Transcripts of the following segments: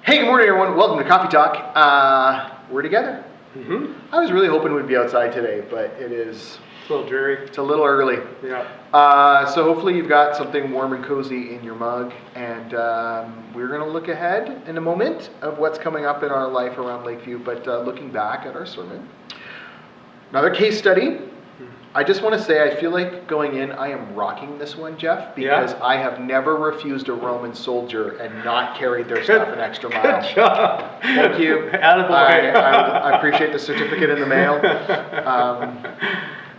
Hey, good morning, everyone. Welcome to Coffee Talk. We're together. Mm-hmm. I was really hoping we'd be outside today, but it's a little dreary. It's a little early. Yeah. So hopefully you've got something warm and cozy in your mug, and we're going to look ahead in a moment of what's coming up in our life around Lakeview, but looking back at our sermon. Another case study. I just want to say, I feel like going in, I am rocking this one, Jeff, because I have never refused a Roman soldier and not carried their stuff an extra mile. Good job. Thank you. Attaboy. I appreciate the certificate in the mail.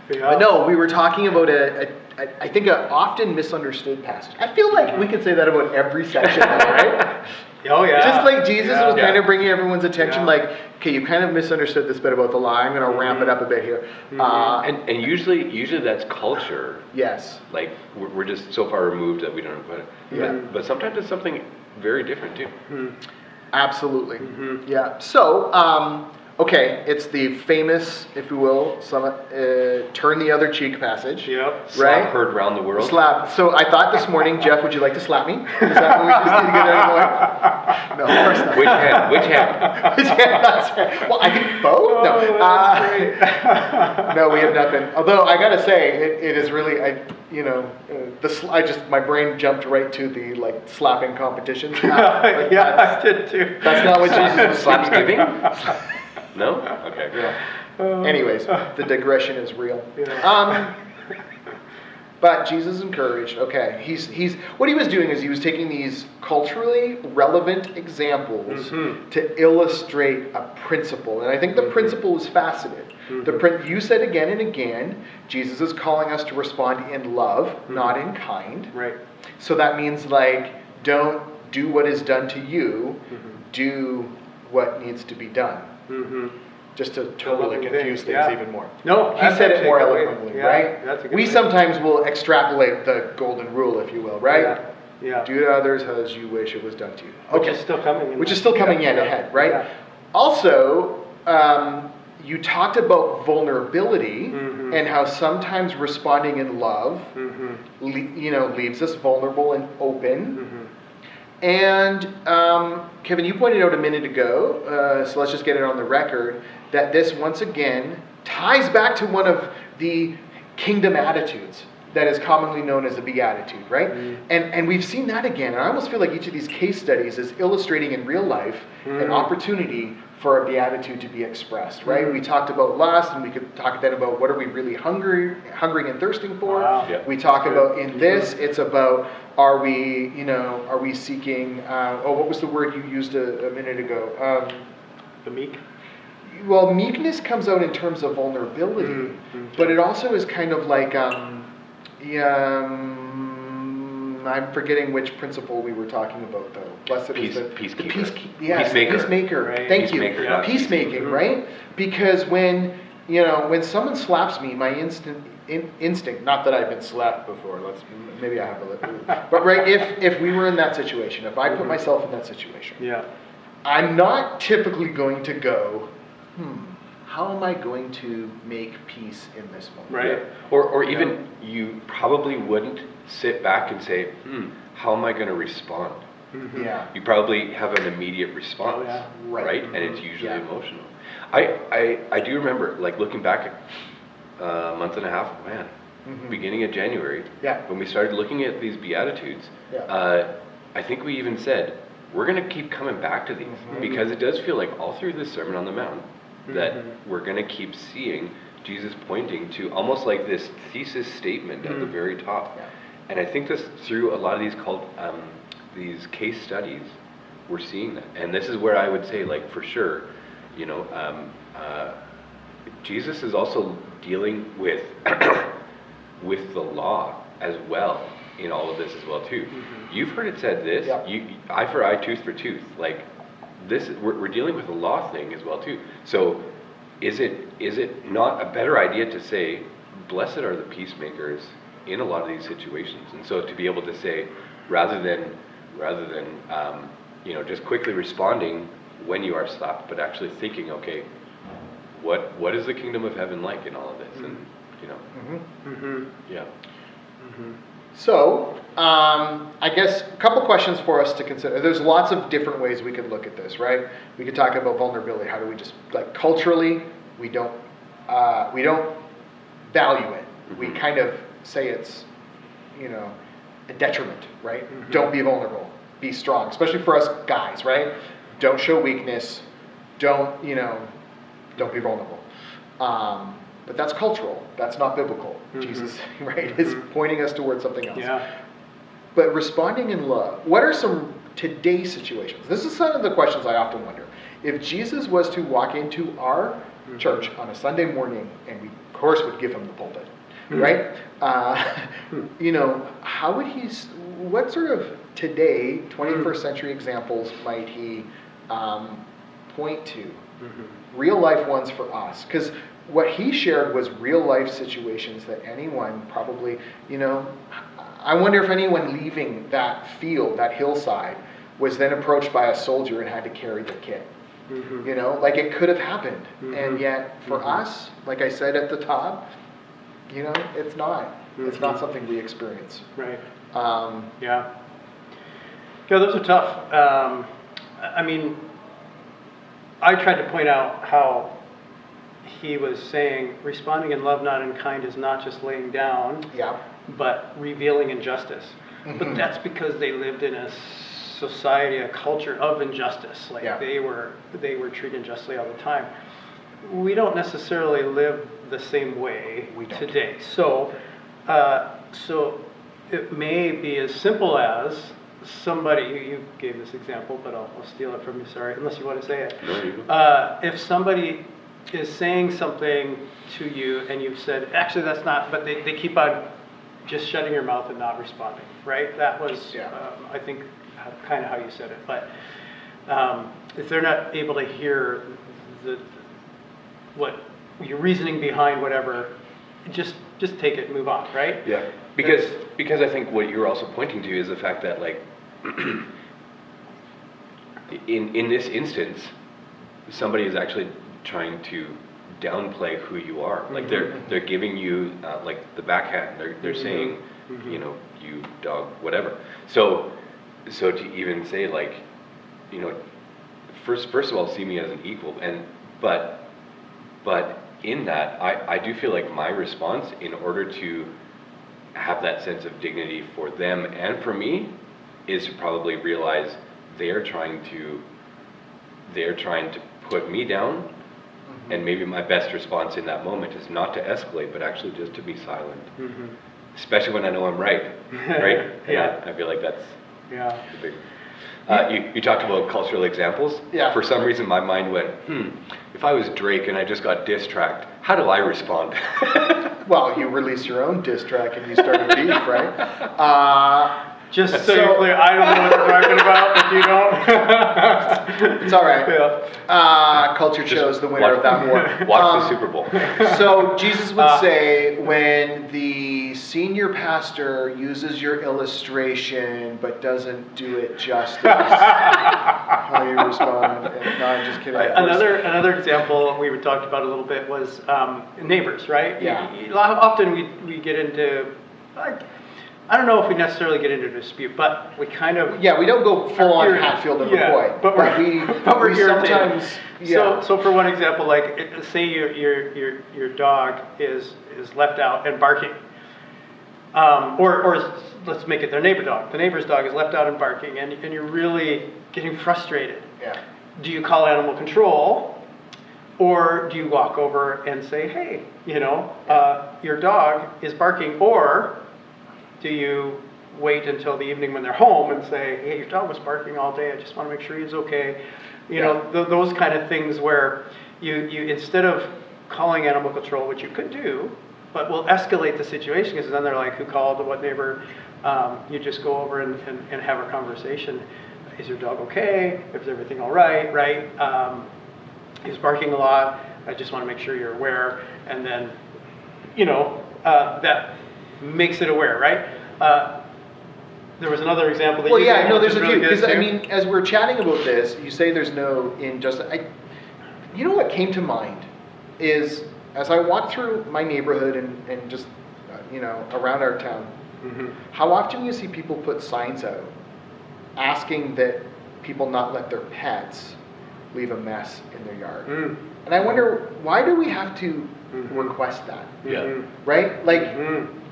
But no, we were talking about I think an often misunderstood passage. I feel like we could say that about every section, right? Oh yeah. Just like Jesus was kind of bringing everyone's attention, like, okay, you kind of misunderstood this bit about the lie. I'm going to ramp it up a bit here. And usually that's culture. Yes. Like we're just so far removed that we don't know about it. Yeah. But sometimes it's something very different too. Absolutely. Yeah. So, okay, it's the famous, if you will, turn the other cheek passage. Yep. Slap heard round the world. Slap. So I thought this morning, Jeff, would you like to slap me? Is that what we just need to get out of the way? No, of course not. Which hand? Which hand? Which hand? That's right. Well, I think both. No, that's great. no, we have not been. Although I gotta say, it is really, my brain jumped right to the slapping competitions. Yeah, I did too. That's not what Jesus was Slapsgiving? No? Okay. Yeah. Anyways, the digression is real. Yeah. But Jesus encouraged. Okay, he's what he was doing is he was taking these culturally relevant examples to illustrate a principle, and I think the principle is faceted. You said again and again, Jesus is calling us to respond in love, not in kind. Right. So that means don't do what is done to you, do what needs to be done. Just to totally confuse things even more. No, he said it more eloquently, right? That's a good we way. Sometimes will extrapolate the golden rule, if you will, right? Yeah. Do to others as you wish it was done to you. Which is still coming in. Which is still coming in ahead, right? Yeah. Also, you talked about vulnerability and how sometimes responding in love, leaves us vulnerable and open. And Kevin, you pointed out a minute ago, so let's just get it on the record, that this once again ties back to one of the kingdom attitudes that is commonly known as a beatitude, right? And we've seen that again. And I almost feel like each of these case studies is illustrating in real life an opportunity for a beatitude to be expressed, right? We talked about lust, and we could talk then about what are we really hungering and thirsting for. Wow. Yep. We talk about in this, it's about are we seeking? What was the word you used a minute ago? The meek. Well, meekness comes out in terms of vulnerability, but it also is kind of like I'm forgetting which principle we were talking about, though. Blessed is the peacekeeper. Peacemaker. Right. Thank Peacemaker, you. not Peacemaking, right? Because when someone slaps me, my instinct, not that I've been slapped before, maybe I have a little, but right, if we were in that situation, if I put myself in that situation, I'm not typically going to go, how am I going to make peace in this moment? Right. Or even you probably wouldn't sit back and say, how am I going to respond? Yeah. You probably have an immediate response, right? And it's usually emotional. I do remember, looking back at a month and a half, beginning of January, when we started looking at these Beatitudes, I think we even said, we're going to keep coming back to these because it does feel like all through this Sermon on the Mount that we're going to keep seeing Jesus pointing to almost like this thesis statement at the very top. And I think this through a lot of these case studies, we're seeing that. And this is where I would say, for sure, Jesus is also dealing with with the law as well in all of this as well too. You've heard it said this, eye for eye, tooth for tooth. This, we're dealing with a law thing as well too. So is it not a better idea to say, blessed are the peacemakers in a lot of these situations? And so to be able to say, rather than just quickly responding when you are slapped, but actually thinking, okay, what is the kingdom of heaven like in all of this? And So, I guess a couple questions for us to consider. There's lots of different ways we could look at this, right? We could talk about vulnerability. How do we just, like, culturally, we don't value it. We kind of say it's, a detriment, right? Mm-hmm. Don't be vulnerable. Be strong, especially for us guys, right? Don't show weakness. Don't be vulnerable. But that's cultural. That's not biblical. Mm-hmm. Jesus, right, is pointing us towards something else. Yeah. But responding in love, what are some today's situations? This is some of the questions I often wonder. If Jesus was to walk into our church on a Sunday morning, and we, of course, would give him the pulpit, right? How would he, what sort of today, 21st century examples might he point to? Real life ones for us. Because what he shared was real life situations that anyone probably, I wonder if anyone leaving that field, that hillside, was then approached by a soldier and had to carry their kid. Like it could have happened. And yet for us, like I said at the top, it's not. It's not something we experience. Right. Yeah, those are tough. I tried to point out how he was saying responding in love, not in kind, is not just laying down, but revealing injustice. But that's because they lived in a society, a culture of injustice. Like they were treated unjustly all the time. We don't necessarily live the same way today. So it may be as simple as somebody, you gave this example, but I'll steal it from you, sorry, unless you want to say it. No, you go. If somebody is saying something to you and you've said, actually that's not, but they keep on just shutting your mouth and not responding, right? That was, I think, kind of how you said it. But if they're not able to hear what your reasoning behind whatever, just take it and move on, right? Yeah, because I think what you're also pointing to is the fact that, like, in this instance, somebody is actually trying to downplay who you are. Like they're giving you like the backhand. They're saying, you dog, whatever. So to even say, like, first of all, see me as an equal, but in that, I do feel like my response, in order to have that sense of dignity for them and for me, is to probably realize they're trying to put me down, and maybe my best response in that moment is not to escalate, but actually just to be silent. Especially when I know I'm right, right? Yeah. I feel like that's the big. You talked about cultural examples. Yeah. For some reason, my mind went, if I was Drake and I just got diss tracked, how do I respond? Well, you release your own diss track and you start a beef, right? Just so you're clear, I don't know what you're talking about. If you don't, it's all right. Yeah. Culture chose the winner of that war. Watch the Super Bowl. So Jesus would say, when the senior pastor uses your illustration but doesn't do it justice, how you respond? No, I'm just kidding. Another example we talked about a little bit was neighbors, right? Yeah. Often we get into, I don't know if we necessarily get into a dispute, but we kind of... Yeah, we don't go full on Hatfield and McCoy. But we're sometimes... So for one example, like, say your dog is left out and barking. Or let's make it their neighbor dog. The neighbor's dog is left out and barking, and you're really getting frustrated. Yeah. Do you call animal control, or do you walk over and say, hey, your dog is barking, or do you wait until the evening when they're home and say, hey, your dog was barking all day, I just want to make sure he's okay. Those kind of things where you instead of calling animal control, which you could do, but will escalate the situation, because then they're like, who called, what neighbor? You just go over and have a conversation. Is your dog okay? Is everything all right, right? He's barking a lot. I just want to make sure you're aware. And then, that makes it aware, right? There was another example that you gave, there's a really few. Because, good too. as we're chatting about this, you say there's no injustice. You know what came to mind is, as I walk through my neighborhood and just, around our town, How often do you see people put signs out asking that people not let their pets leave a mess in their yard? And I wonder, why do we have to request that? Yeah. Right? Like,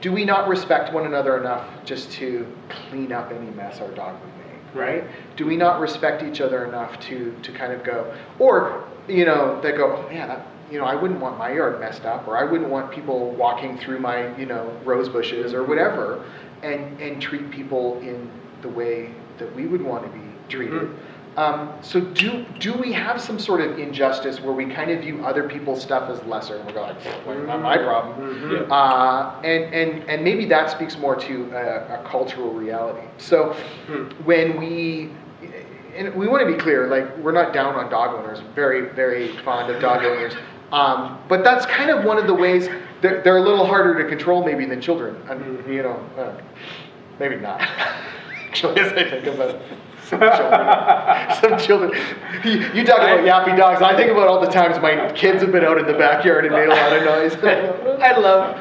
do we not respect one another enough just to clean up any mess our dog would make? Right? Do we not respect each other enough to kind of go, or, they go, oh man, I wouldn't want my yard messed up, or I wouldn't want people walking through my, rose bushes or whatever, and treat people in the way that we would want to be treated. So do we have some sort of injustice where we kind of view other people's stuff as lesser, and we're like, well, not my problem? And maybe that speaks more to a cultural reality. So when and we want to be clear, like, we're not down on dog owners, very, very fond of dog owners. But that's kind of one of the ways they're a little harder to control maybe than children. Maybe not. Actually, as I think about it. Some children. You talk about yappy dogs. I think about all the times my kids have been out in the backyard and made a lot of noise. I love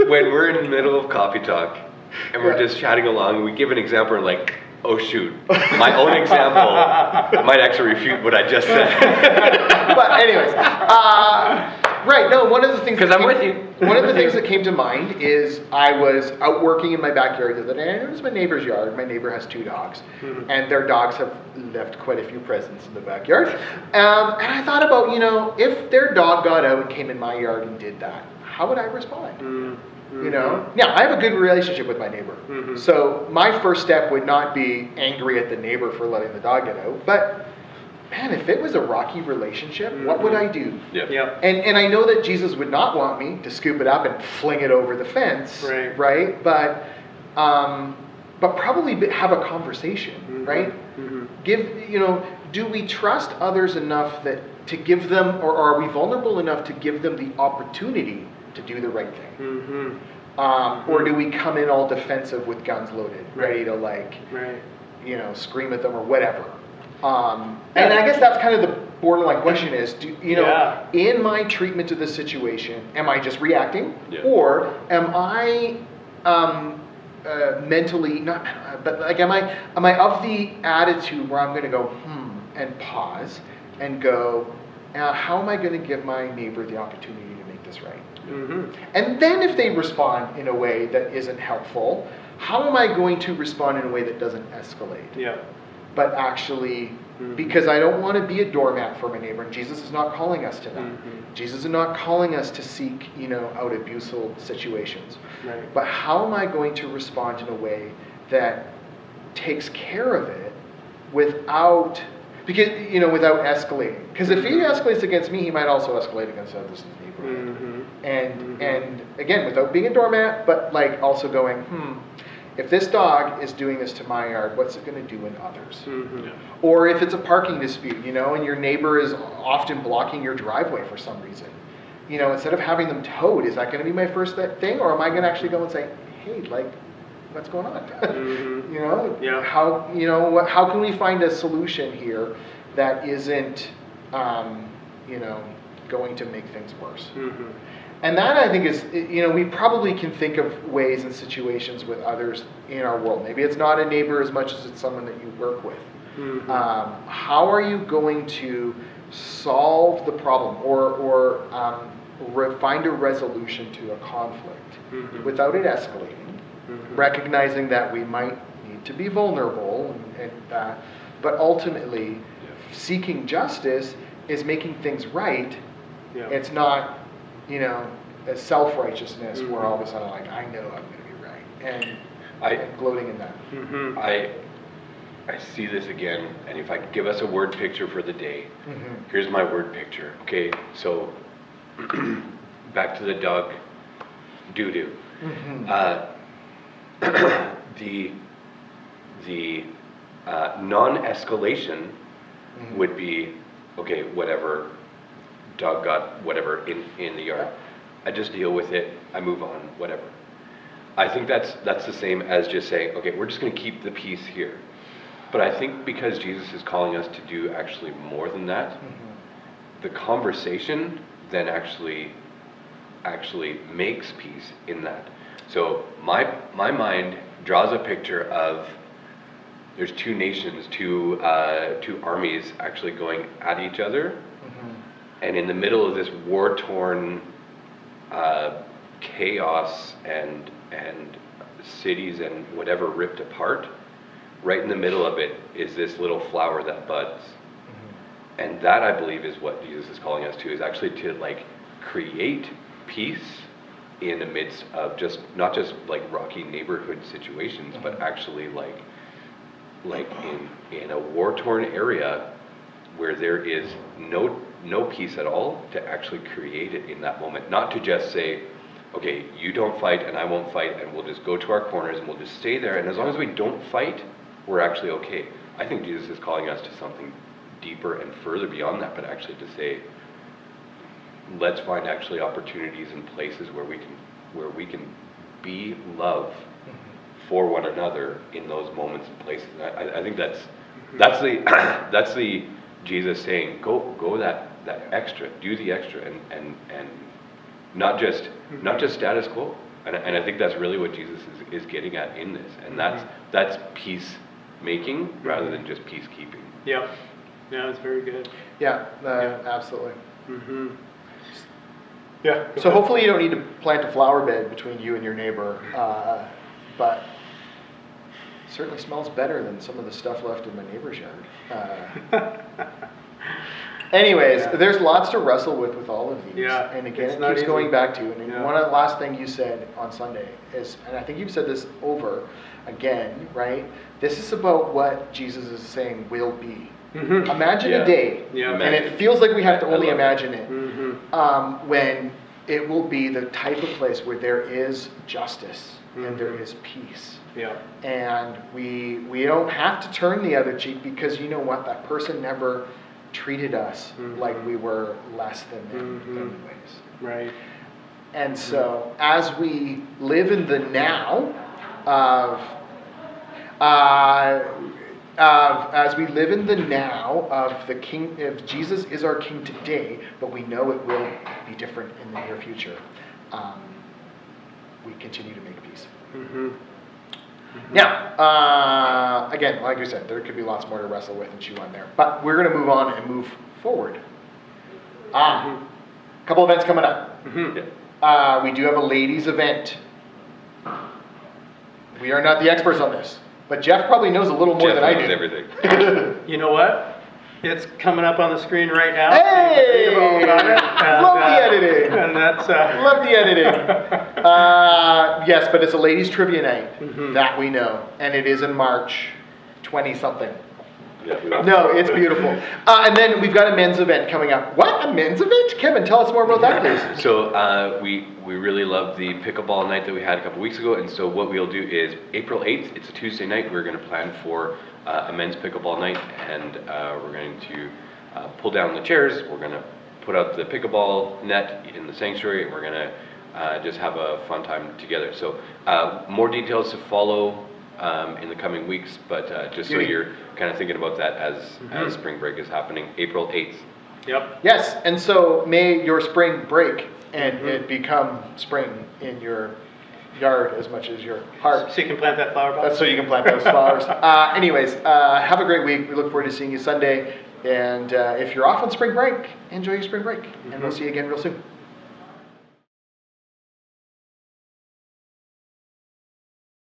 when we're in the middle of coffee talk and we're just chatting along and we give an example and like, oh shoot, my own example might actually refute what I just said. But anyways, right, no, one of the things... Because I'm with you. One of the things that came to mind is I was out working in my backyard the other day, and it was my neighbor's yard. My neighbor has 2 dogs, and their dogs have left quite a few presents in the backyard. And I thought about, if their dog got out and came in my yard and did that, how would I respond? Now I have a good relationship with my neighbor, so my first step would not be angry at the neighbor for letting the dog get out, but man, if it was a rocky relationship, what would I do? And I know that Jesus would not want me to scoop it up and fling it over the fence, right? But probably have a conversation, right? Do we trust others enough to give them, or are we vulnerable enough to give them the opportunity to do the right thing? Or do we come in all defensive with guns loaded, ready to scream at them or whatever? And I guess that's kind of the borderline question is, in my treatment of this situation, am I just reacting? Or am I mentally, not, but like, am I of the attitude where I'm going to go, and pause and go, how am I going to give my neighbor the opportunity to make this right? And then if they respond in a way that isn't helpful, how am I going to respond in a way that doesn't escalate? But actually, because I don't want to be a doormat for my neighbor, and Jesus is not calling us to that. Jesus is not calling us to seek, out abusive situations. But how am I going to respond in a way that takes care of it without escalating? Because if he escalates against me, he might also escalate against others in the neighborhood. And again, without being a doormat, but like also going, if this dog is doing this to my yard, what's it going to do in others? Or if it's a parking dispute, and your neighbor is often blocking your driveway for some reason, instead of having them towed, is that going to be my first thing? Or am I going to actually go and say, hey, what's going on? How can we find a solution here that isn't, going to make things worse? And that, I think, is, we probably can think of ways and situations with others in our world. Maybe it's not a neighbor as much as it's someone that you work with. How are you going to solve the problem or find a resolution to a conflict without it escalating, recognizing that we might need to be vulnerable, but ultimately seeking justice is making things right. It's not a self-righteousness where all of a sudden I know I'm going to be right, and gloating in that. I see this again, and if I could give us a word picture for the day, here's my word picture. Okay, so back to the dog doo-doo. The non-escalation would be, okay, whatever, dog got whatever in the yard. I just deal with it, I move on, whatever. I think that's the same as just saying, okay, we're just going to keep the peace here. But I think because Jesus is calling us to do actually more than that, the conversation then actually makes peace in that. So my mind draws a picture of there's two nations, two armies actually going at each other, and in the middle of this war-torn chaos and cities and whatever ripped apart, right in the middle of it is this little flower that buds. And that, I believe, is what Jesus is calling us to, is actually to like create peace in the midst of just not just like rocky neighborhood situations, but actually like in a war-torn area where there is no peace at all, to actually create it in that moment. Not to just say, okay, you don't fight and I won't fight, and we'll just go to our corners and we'll just stay there, and as long as we don't fight, we're actually okay. I think Jesus is calling us to something deeper and further beyond that, but actually to say, let's find actually opportunities and places where we can be love for one another in those moments and places. And I think that's the Jesus saying, go that extra, do the extra, and not just status quo. And I think that's really what Jesus is getting at in this, and that's peace making rather than just peacekeeping. Yeah. Yeah, that's very good. Yeah, absolutely. Yeah. So hopefully you don't need to plant a flower bed between you and your neighbor, but it certainly smells better than some of the stuff left in my neighbor's yard. Anyways, there's lots to wrestle with all of these. Yeah, and again, it's it not keeps easy. going back to, and one of the last thing you said on Sunday is, and I think you've said this over again, right? This is about what Jesus is saying will be. Imagine a day, and it feels like we have to only imagine it, when it will be the type of place where there is justice and there is peace. Yeah. And we don't have to turn the other cheek, because you know what? That person never treated us like we were less than them anyways. Right. And so as we live in the now of as we live in the now of the King, if Jesus is our King today, but we know it will be different in the near future, we continue to make peace. Now, again, like we said, there could be lots more to wrestle with and chew on there, but we're going to move on and move forward. A couple events coming up. We do have a ladies' event. We are not the experts on this, but Jeff probably knows a little more than I do. Jeff knows everything. You know what? It's coming up on the screen right now. Hey! So you can read about it, and, Love the editing. And that's Love the editing. Yes, but it's a ladies' trivia night. That we know, and it is in March, 20-something. No, it's beautiful. And then we've got a men's event coming up. What? A men's event? Kevin, tell us more about that, please. So we really loved the pickleball night that we had a couple weeks ago, and so what we'll do is April 8th, it's a Tuesday night, we're going to plan for a men's pickleball night, and we're going to pull down the chairs, we're going to put out the pickleball net in the sanctuary, and we're going to just have a fun time together. So more details to follow in the coming weeks, but just so you're kind of thinking about that as spring break is happening, April 8th. Yep. Yes, and so may your spring break and it become spring in your yard as much as your heart. So you can plant that flower pot? That's so you can plant those flowers. Anyways, have a great week. We look forward to seeing you Sunday. And if you're off on spring break, enjoy your spring break. And we'll see you again real soon.